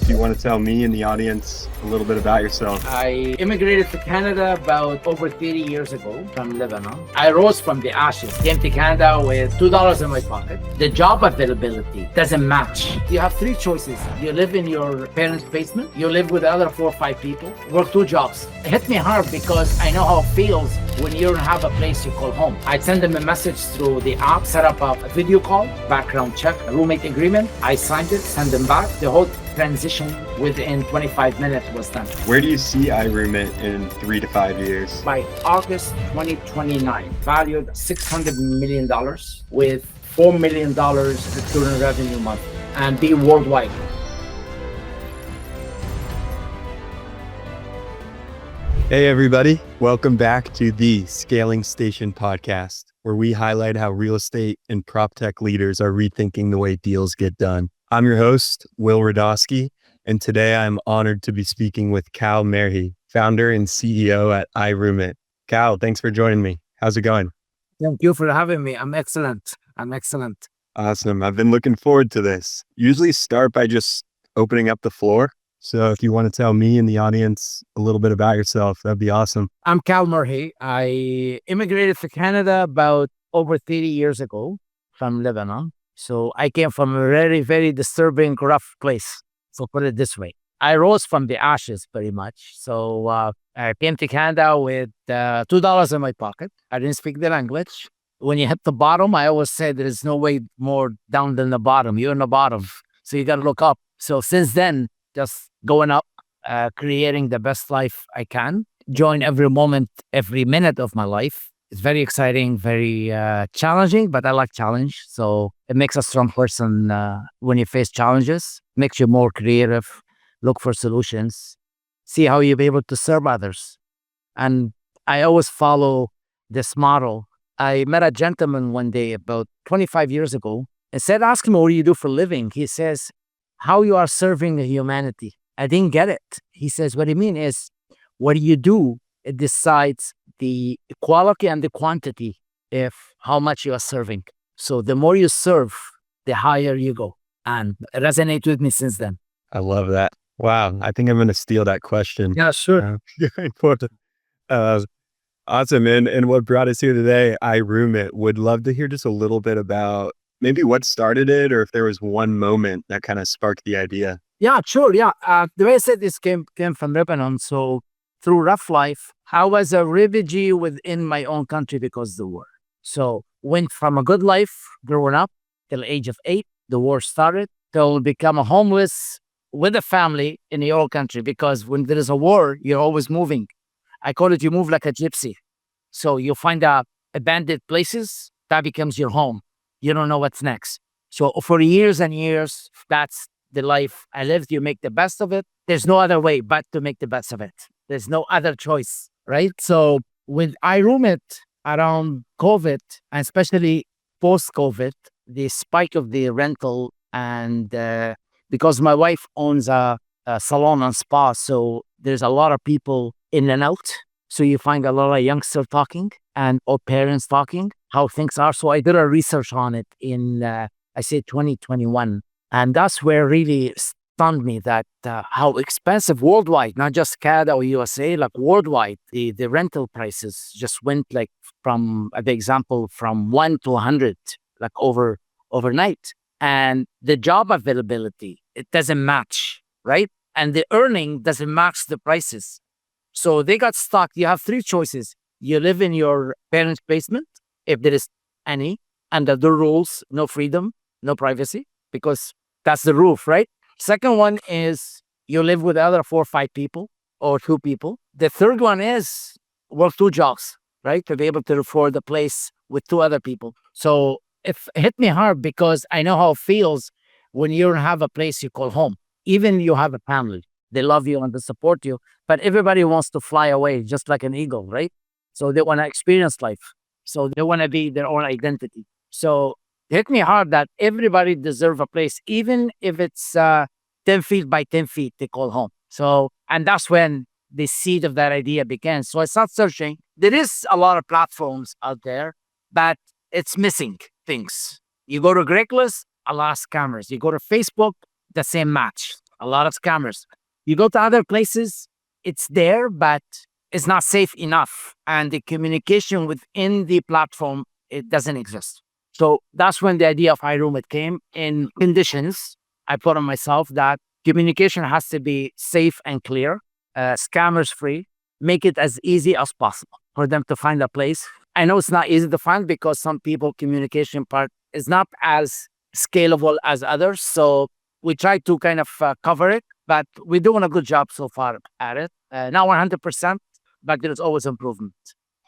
Do you want to tell me and the audience a little bit about yourself? I immigrated to Canada about over 30 years ago from Lebanon. I rose from the ashes, came to Canada with $2 in my pocket. The job availability doesn't match. You have three choices. You live in your parents' basement, you live with the other 4 or 5 people, work 2 jobs. It hit me hard because I know how it feels when you don't have a place you call home. I'd send them a message through the app, set up a video call, background check, a roommate agreement. I signed it, send them back. The whole transition within 25 minutes was done. Where do you see iROOMit in 3 to 5 years? By August 2029, valued $600 million with $4 million recurring revenue month and be worldwide. Hey everybody, welcome back to the Scaling Station podcast, where we highlight how real estate and prop tech leaders are rethinking the way deals get done. I'm your host, Will Radosky, and today I'm honored to be speaking with Kal Merhi, founder and CEO at iROOMit. Kal, thanks for joining me. How's it going? Thank you for having me. I'm excellent. Awesome. I've been looking forward to this. Usually start by just opening up the floor. So if you want to tell me and the audience a little bit about yourself, that'd be awesome. I'm Kal Merhi. I immigrated to Canada about over 30 years ago from Lebanon. So I came from a very, very disturbing, rough place. So put it this way. I rose from the ashes pretty much. So I came to Canada with $2 in my pocket. I didn't speak the language. When you hit the bottom, I always say there is no way more down than the bottom. You're in the bottom. So you got to look up. So since then, just going up, creating the best life I can, enjoying every moment, every minute of my life. It's very exciting, very challenging, but I like challenge. So it makes a strong person when you face challenges, makes you more creative, look for solutions, see how you'll be able to serve others. And I always follow this model. I met a gentleman one day about 25 years ago and said, ask him, what do you do for a living? He says, how you are serving humanity. I didn't get it. He says, what do you mean is, what do you do? It decides the quality and the quantity of how much you are serving. So the more you serve, the higher you go. And it resonated with me since then. I love that. Wow. I think I'm going to steal that question. Yeah, sure. Very important. Awesome. And what brought us here today, iROOMit, would love to hear just a little bit about maybe what started it, or if there was one moment that kind of sparked the idea. Yeah, sure. Yeah. The way I said this came from Lebanon. So through rough life, I was a refugee within my own country because of the war. So went from a good life growing up till the age of 8, the war started, till become a homeless with a family in your own country, because when there is a war, you're always moving. I call it, you move like a gypsy. So you find abandoned places, that becomes your home. You don't know what's next. So for years and years, that's the life I lived. You make the best of it. There's no other way but to make the best of it. There's no other choice, right? So with iROOMit around COVID, and especially post-COVID, the spike of the rental, and because my wife owns a salon and spa, so there's a lot of people in and out. So you find a lot of youngsters talking and old parents talking, how things are. So I did a research on it in, 2021. And that's where really stunned me that how expensive worldwide, not just Canada or USA, like worldwide, the rental prices just went like from, the example, from 1 to 100, like overnight. And the job availability, it doesn't match, right? And the earning doesn't match the prices. So they got stuck. You have 3 choices. You live in your parents' basement, if there is any, under the rules, no freedom, no privacy, because that's the roof, right? Second one is you live with other 4 or 5 people or 2 people. The third one is work 2 jobs, right? To be able to afford the place with 2 other people. So it hit me hard because I know how it feels when you don't have a place you call home. Even you have a family, they love you and they support you, but everybody wants to fly away just like an eagle, right? So they want to experience life. So they want to be their own identity. So it hit me hard that everybody deserves a place, even if it's 10 feet by 10 feet, they call home. So, and that's when the seed of that idea began. So I started searching. There is a lot of platforms out there, but it's missing things. You go to Craigslist, a lot of scammers. You go to Facebook, the same match. a lot of scammers. You go to other places, it's there, but it's not safe enough. And the communication within the platform, it doesn't exist. So that's when the idea of iRoomit came in conditions. I put on myself that communication has to be safe and clear, scammers free, make it as easy as possible for them to find a place. I know it's not easy to find because some people communication part is not as scalable as others. So we try to kind of cover it, but we're doing a good job so far at it. Not 100%, but there's always improvement.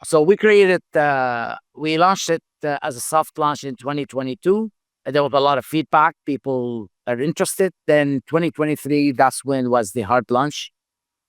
So we launched it as a soft launch in 2022. There was a lot of feedback. People are interested. Then 2023, that's when was the hard launch.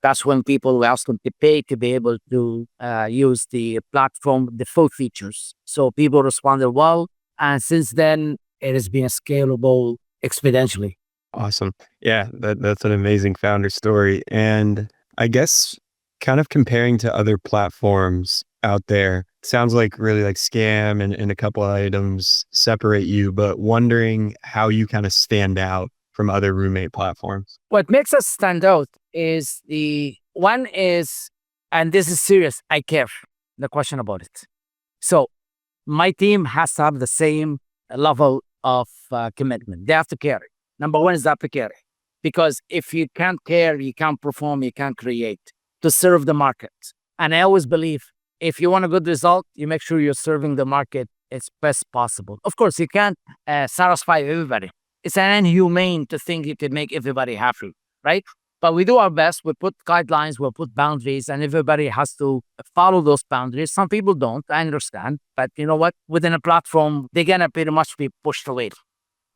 That's when people were asking to pay to be able to use the platform, the full features. So people responded well. And since then, it has been scalable exponentially. Awesome. Yeah, that's an amazing founder story. And I guess kind of comparing to other platforms out there, sounds like really like Scam and a couple of items separate you, but wondering how you kind of stand out from other roommate platforms. What makes us stand out is the one is, and this is serious, I care, the question about it. So my team has to have the same level of commitment. They have to care. Number one is they have to care. Because if you can't care, you can't perform, you can't create to serve the market. And I always believe if you want a good result, you make sure you're serving the market as best possible. Of course, you can't satisfy everybody. It's an inhumane to think you could make everybody happy, right? But we do our best. We put guidelines, we put boundaries, and everybody has to follow those boundaries. Some people don't, I understand. But you know what? Within a platform, they're going to pretty much be pushed away,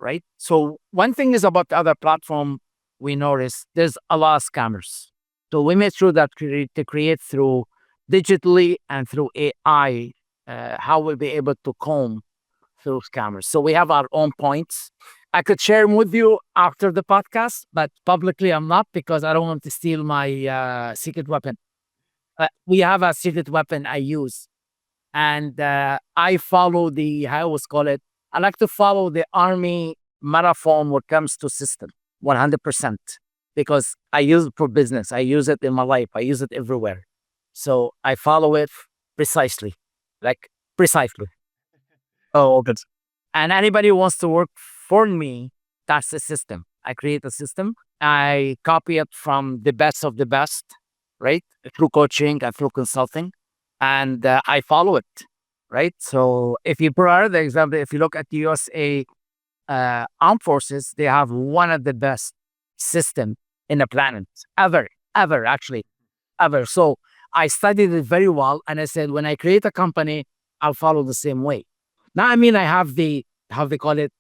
right? So one thing is about the other platform, we notice there's a lot of scammers. So we made sure that to create through digitally and through AI, how we'll be able to comb through scammers. So we have our own points. I could share them with you after the podcast, but publicly I'm not because I don't want to steal my secret weapon. We have a secret weapon I use, and I follow I always call it, I like to follow the army marathon when it comes to system, 100%, because I use it for business. I use it in my life. I use it everywhere. So I follow it precisely, like precisely. Oh, That's and anybody who wants to work for me, that's the system. I create a system. I copy it from the best of the best, right? Through coaching and through consulting. And I follow it, right? So if you provide the example, if you look at the USA armed forces, they have one of the best system in the planet ever, actually, ever. So I studied it very well. And I said, when I create a company, I'll follow the same way. Now, I mean, I have how they call it,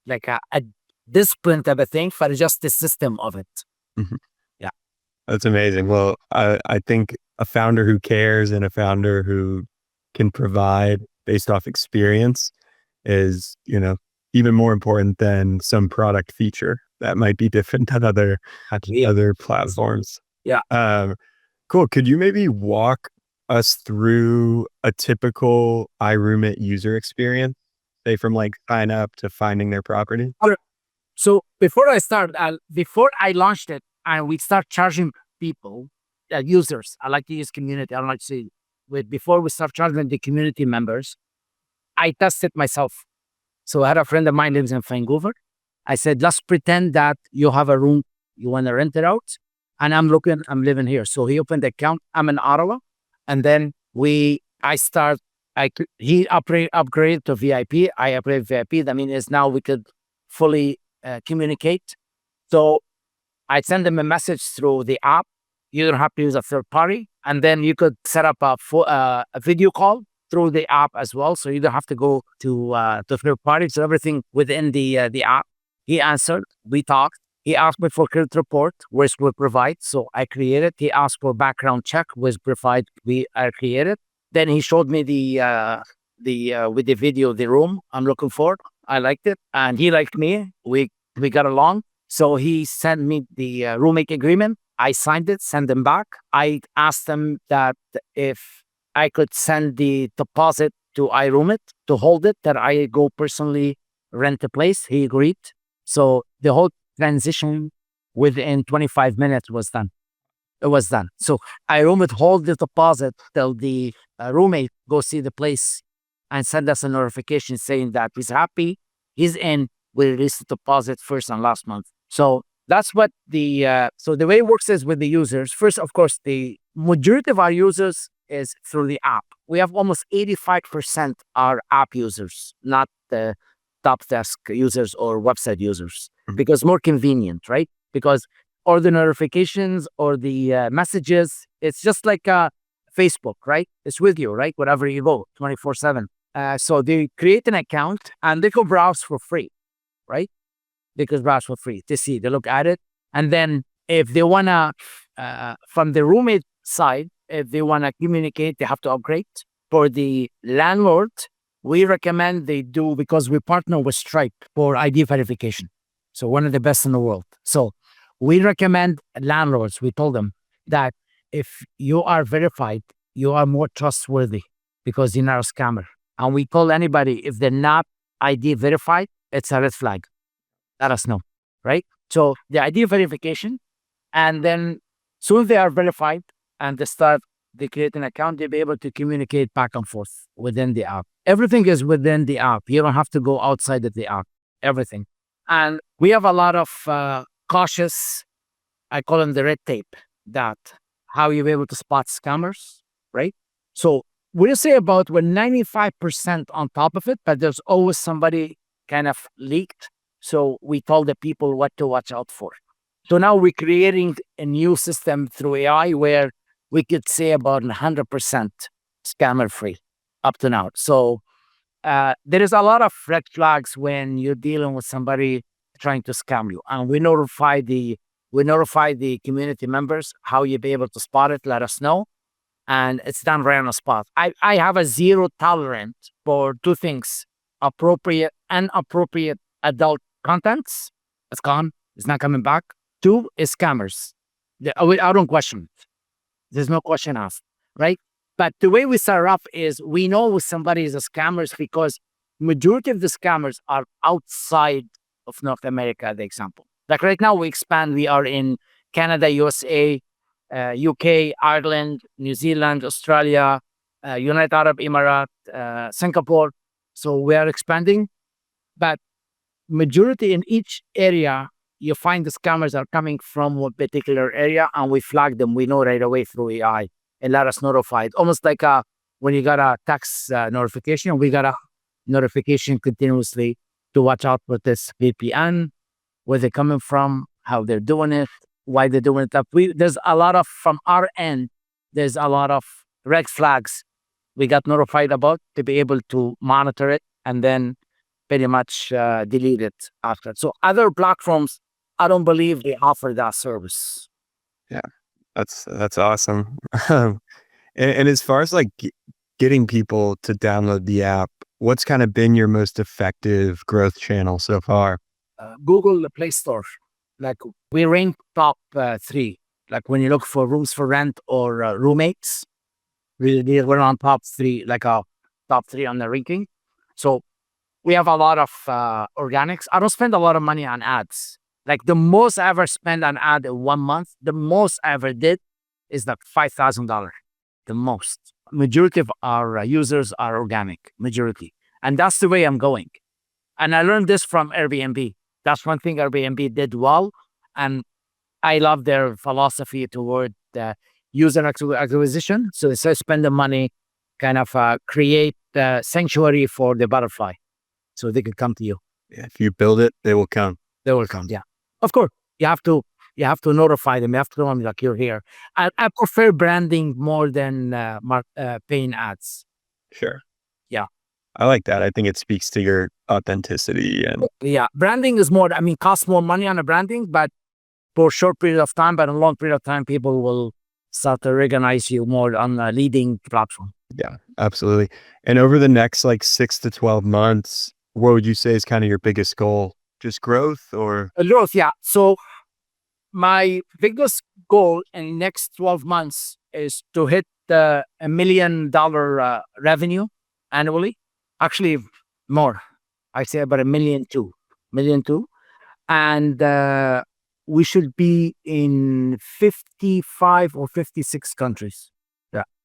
like a discipline type of thing, but just the system of it. mhm. Yeah. That's amazing. Well, I think a founder who cares and a founder who can provide based off experience is, even more important than some product feature that might be different than Yeah. other platforms. Yeah. Cool. Could you maybe walk us through a typical iRoomit user experience, say from like sign up to finding their property? So before I launched it and we start charging people, users, I like to use community. I don't like to say before we start charging the community members, I tested myself. So I had a friend of mine lives in Vancouver. I said, let's pretend that you have a room, you want to rent it out. And I'm living here. So he opened the account. I'm in Ottawa. And then he upgraded to VIP. I upgraded VIP. That means now we could fully communicate. So I send them a message through the app. You don't have to use a third party. And then you could set up a video call through the app as well. So you don't have to go to third party. So everything within the app. He answered. We talked. He asked me for credit report, which we provide. So I created. He asked for background check, which provide. We created. Then he showed me with the video the room I'm looking for. I liked it, and he liked me. We got along. So he sent me the roommate agreement. I signed it, sent them back. I asked them that if I could send the deposit to iRoomit to hold it, that I go personally rent the place. He agreed. So the whole transition within 25 minutes was done. It was done. So iROOMit hold the deposit till the roommate go see the place and send us a notification saying that he's happy, he's in, we release the deposit first and last month. So that's what so the way it works is with the users. First, of course, the majority of our users is through the app. We have almost 85% are app users, not the top desk users or website users, because more convenient, right? Because or the notifications or the messages, it's just like Facebook, right? It's with you, right? Wherever you go, 24/7. So they create an account and they can browse for free, right? They can browse for free to see, they look at it. And then if they want to, from the roommate side, if they want to communicate, they have to upgrade. For the landlord, we recommend they do, because we partner with Stripe for ID verification. So one of the best in the world. So we recommend landlords, we told them that if you are verified, you are more trustworthy because you're not a scammer. And we told anybody, if they're not ID verified, it's a red flag. Let us know, right? So the ID verification, and then soon they are verified and they create an account, they'll be able to communicate back and forth within the app. Everything is within the app. You don't have to go outside of the app, everything. And we have a lot of cautious, I call them the red tape, that how you're able to spot scammers, right? So we'll say about we're 95% on top of it, but there's always somebody kind of leaked. So we told the people what to watch out for. So now we're creating a new system through AI where we could say about 100% scammer free up to now. So there is a lot of red flags when you're dealing with somebody trying to scam you, and we notify the community members how you be able to spot it. Let us know, and it's done right on the spot. I have a zero tolerance for two things: appropriate and inappropriate adult contents. It's gone. It's not coming back. Two is scammers. I don't question it. There's no question asked, right? But the way we set it up is we know somebody is a scammer because majority of the scammers are outside of North America, the example. Like right now, we are in Canada, USA, UK, Ireland, New Zealand, Australia, United Arab Emirates, Singapore. So we are expanding, but majority in each area, you find the scammers are coming from one particular area, and we flag them. We know right away through AI and let us notify it. Almost like when you got a tax notification, we got a notification continuously to watch out for this VPN, where they're coming from, how they're doing it, why they're doing it. There's a lot of, from our end, there's a lot of red flags we got notified about to be able to monitor it and then pretty much delete it after. So other platforms, I don't believe they offer that service. Yeah, that's awesome. And as far as like getting people to download the app, what's kind of been your most effective growth channel so far? Google Play Store. Like we rank top 3. Like when you look for rooms for rent or roommates, we're on top 3, like a top 3 on the ranking. So we have a lot of organics. I don't spend a lot of money on ads. Like the most I ever spent on ad in 1 month, the most I ever did is like $5,000. The most. Majority of our users are organic, majority. And that's the way I'm going. And I learned this from Airbnb. That's one thing Airbnb did well. And I love their philosophy toward user acquisition. So they say spend the money, kind of create a sanctuary for the butterfly so they can come to you. If you build it, they will come. They will come, yeah. Of course, you have to notify them. You have to tell them like you're here. I prefer branding more than paying ads. Sure. Yeah. I like that. I think it speaks to your authenticity. And yeah, branding is more, costs more money on the branding, but for a short period of time, but a long period of time, people will start to recognize you more on a leading platform. yeah, absolutely. And over the next like 6 to 12 months, what would you say is kind of your biggest goal? Just growth or? Growth, yeah. So my biggest goal in next 12 months is to hit $1 million revenue annually. Actually, more. I say about $1.2 million. And we should be in 55 or 56 countries.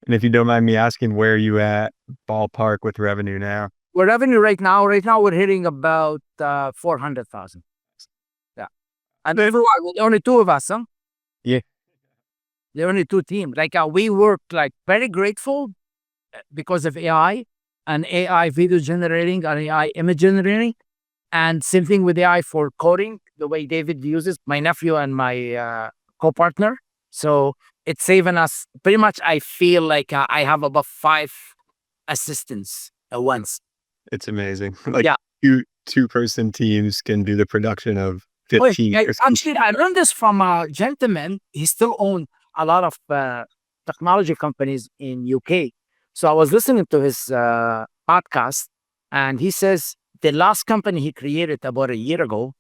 And if you don't mind me asking, where are you at ballpark with revenue now? We're revenue right now we're hitting about 400,000. Yeah. And only two of us, huh? Yeah. There are only two teams. Like we work like very grateful because of AI and AI video generating and AI image generating. And same thing with AI for coding, the way David uses my nephew and my co-partner. So it's saving us pretty much. I feel like I have about 5 assistants at once. It's amazing. Like Yeah. two-person teams can do the production of 15. Actually, I learned this from a gentleman. He still owns a lot of technology companies in UK. So I was listening to his podcast, and he says the last company he created about a year ago,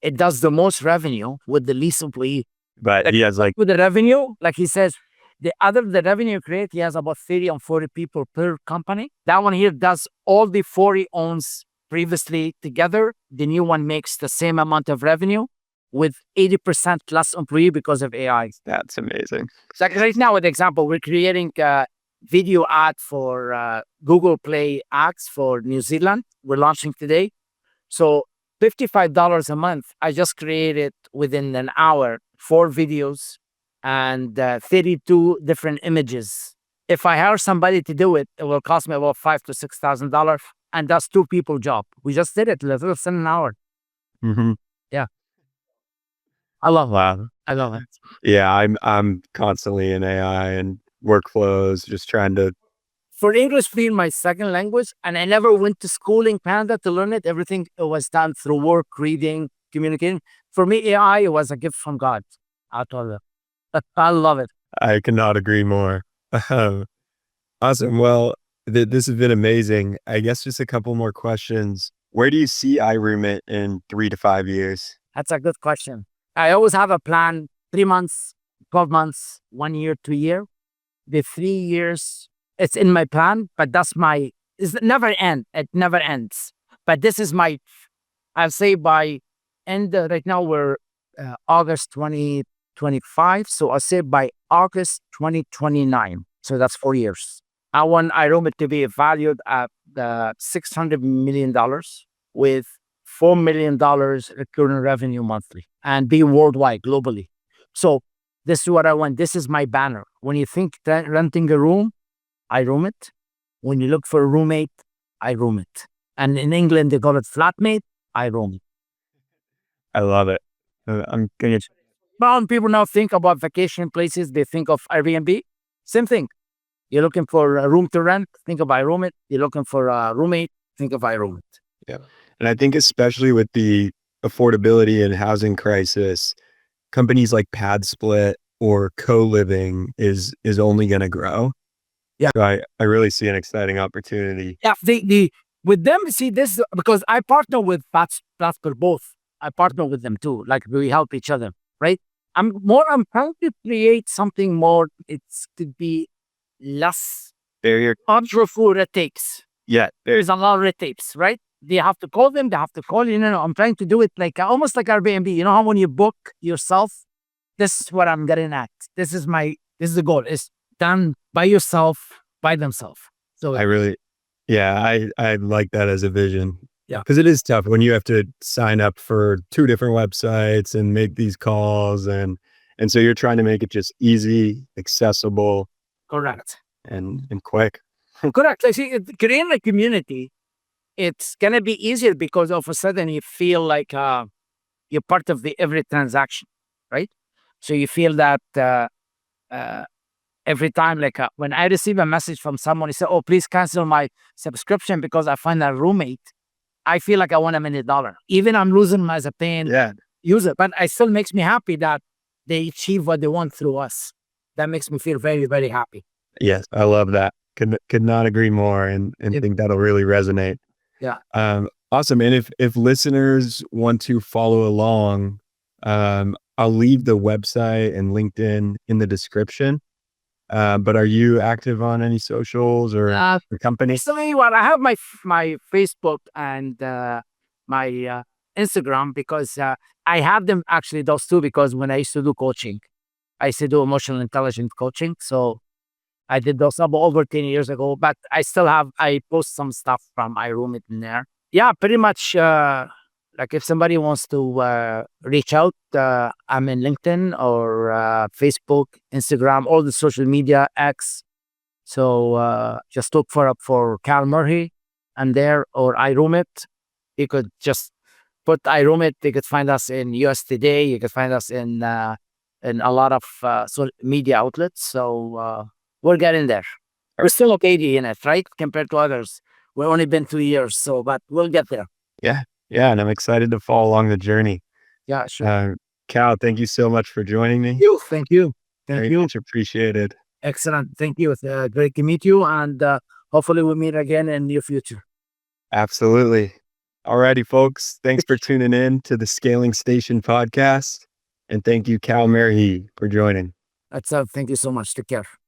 it does the most revenue with the least employee. But he has like With the revenue, like he says, the revenue create, he has about 30 or 40 people per company. That one here does all the 40 owns previously together. The new one makes the same amount of revenue with 80% less employee because of AI. that's amazing. Like right now, with example, we're creating a video ad for Google Play ads for New Zealand. We're launching today. So $55 a month, I just created within an hour 4 videos and 32 different images. If I hire somebody to do it, it will cost me about $5,000 to $6,000, and that's 2 people job. We just did it less than an hour. Mm-hmm. I love Wow. I love it. Yeah, I'm constantly in AI and workflows, just trying to. For English being my second language, and I never went to school in Canada to learn it. Everything was done through work, reading, communicating. For me, AI was a gift from God. I told you. I love it. I cannot agree more. Awesome. Well, this has been amazing. I guess just a couple more questions. Where do you see iROOMit in 3 to 5 years? That's a good question. I always have a plan: 3 months, 12 months, 1 year, 2 year. The 3 years, it's in my plan, but it's never end. It never ends. But this is I'll say by end, right now we're August 2025. So I'll say by August 2029. So that's 4 years. I want iROOMit to be valued at $600 million with $4 million recurring revenue monthly and be worldwide, globally. So this is what I want. This is my banner. When you think renting a room, iROOMit. When you look for a roommate, iROOMit. And in England, they call it flatmate, iROOMit. I love it. I'm gonna. Well, people now think about vacation places, they think of Airbnb. Same thing. You're looking for a room to rent, think of iROOMit. You're looking for a roommate, think of iROOMit. Yeah, and I think especially with the affordability and housing crisis, companies like Pad Split or co-living is only going to grow. Yeah. So I really see an exciting opportunity. Yeah, with them, see this because I partner with Plattsburgh both. I partner with them too. Like we help each other, right? I'm trying to create something more. It's to be less Barrier. for red tapes. Yeah. There's a lot of red tapes, right? They have to call them. They have to call you. No, I'm trying to do it like almost like Airbnb. You know how when you book yourself, this is what I'm getting at. This is the goal. It's done by yourself, by themselves. So I like that as a vision. Yeah. Because it is tough when you have to sign up for 2 different websites and make these calls. And so you're trying to make it just easy, accessible, correct. and quick. Correct. I see, creating a community, it's going to be easier because all of a sudden you feel like you're part of every transaction, right? So you feel that every time, like when I receive a message from someone, he said, "Oh, please cancel my subscription because I find a roommate." I feel like I want $1 million. Even I'm losing as a paying user, but it still makes me happy that they achieve what they want through us. That makes me feel very, very happy. Yes, I love that. Could not agree more, and think that'll really resonate. Yeah. Awesome. And if listeners want to follow along, I'll leave the website and LinkedIn in the description. But are you active on any socials or the company? So what I have my Facebook and my Instagram because I have them actually, those two, because when I used to do coaching, I used to do emotional intelligence coaching. So I did those over 10 years ago, but I post some stuff from iROOMit in there. Yeah, pretty much. Like if somebody wants to reach out, I'm in LinkedIn or Facebook, Instagram, all the social media, X. So just look for Kal Merhi and there, or iROOMit. You could just put iROOMit. You could find us in US Today. You could find us in a lot of media outlets. So we're getting there. We're still okay in it, right? Compared to others. We've only been 2 years, so but we'll get there. Yeah. Yeah. And I'm excited to follow along the journey. Yeah, sure. Kal, thank you so much for joining me. Thank you. Thank Very you. much appreciated. Excellent. Thank you. It's great to meet you. And hopefully we'll meet again in the near future. Absolutely. Alrighty, folks. Thanks for tuning in to the Scaling Station podcast. And thank you, Kal Merhi, for joining. Thank you so much. Take care.